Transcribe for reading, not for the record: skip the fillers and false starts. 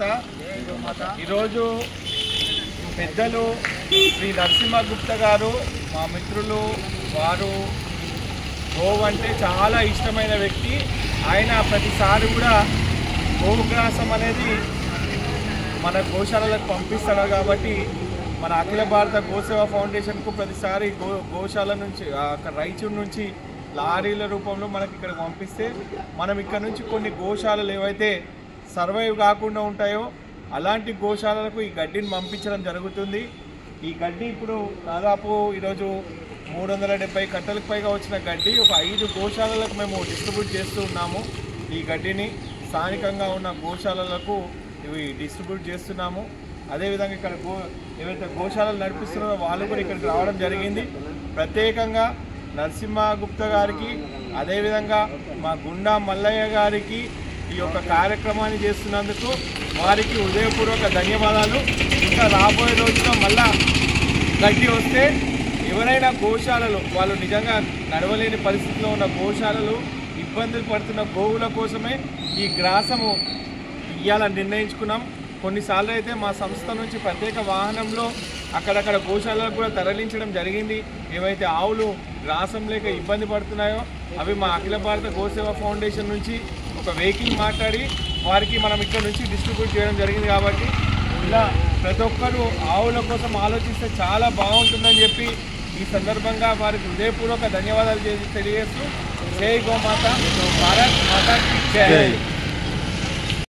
గోమాత ఈరోజు పెద్దలు శ్రీ నరసింహ గుప్తా గారు మా మిత్రులు, వారు గోవు అంటే చాలా ఇష్టమైన వ్యక్తి. ఆయన ప్రతిసారి కూడా గోగ్రాసం అనేది మన గోశాలలకు పంపిస్తాడు కాబట్టి మన అఖిల భారత గోసేవ ఫౌండేషన్కు ప్రతిసారి గోశాల నుంచి రైచూర్ నుంచి లారీల రూపంలో మనకి ఇక్కడ పంపిస్తే మనం ఇక్కడ నుంచి కొన్ని గోశాలలు ఏవైతే సర్వైవ్ కాకుండా ఉంటాయో అలాంటి గోశాలలకు ఈ గడ్డిని పంపించడం జరుగుతుంది. ఈ గడ్డి ఇప్పుడు దాదాపు ఈరోజు 370 కట్టలకు పైగా వచ్చిన గడ్డి ఒక 5 గోశాలలకు మేము డిస్ట్రిబ్యూట్ చేస్తూ ఉన్నాము. ఈ గడ్డిని స్థానికంగా ఉన్న గోశాలలకు ఇవి డిస్ట్రిబ్యూట్ చేస్తున్నాము. అదేవిధంగా ఇక్కడ ఏవైతే గోశాలలు నడిపిస్తున్నారో వాళ్ళు కూడా ఇక్కడికి రావడం జరిగింది. ప్రత్యేకంగా నరసింహ గుప్తా గారికి, అదేవిధంగా మా గుండా మల్లయ్య గారికి ఈ యొక్క కార్యక్రమాన్ని చేస్తున్నందుకు వారికి హృదయపూర్వక ధన్యవాదాలు. ఇంకా రాబోయే రోజుల్లో మళ్ళా గడ్డి వస్తే ఎవరైనా గోశాలలు వాళ్ళు నిజంగా నడవలేని పరిస్థితిలో ఉన్న గోశాలలు ఇబ్బందులు పడుతున్న గోవుల కోసమే ఈ గ్రాసము ఇవ్వాలని నిర్ణయించుకున్నాం. కొన్నిసార్లు అయితే మా సంస్థ నుంచి ప్రత్యేక వాహనంలో అక్కడక్కడ గోశాలకు కూడా తరలించడం జరిగింది. ఏవైతే ఆవులు గ్రాసం లేక ఇబ్బంది పడుతున్నాయో అవి మా అఖిల భారత గోసేవ ఫౌండేషన్ నుంచి ఒక వెహికల్ మాట్లాడి వారికి మనం ఇక్కడ నుంచి డిస్ట్రిబ్యూట్ చేయడం జరిగింది. కాబట్టి ఇలా ప్రతి ఒక్కరూ ఆవుల కోసం ఆలోచిస్తే చాలా బాగుంటుందని చెప్పి ఈ సందర్భంగా వారికి హృదయపూర్వక ధన్యవాదాలు తెలియజేస్తూ జై గోమాత, భారత్ మాతా కీ జై.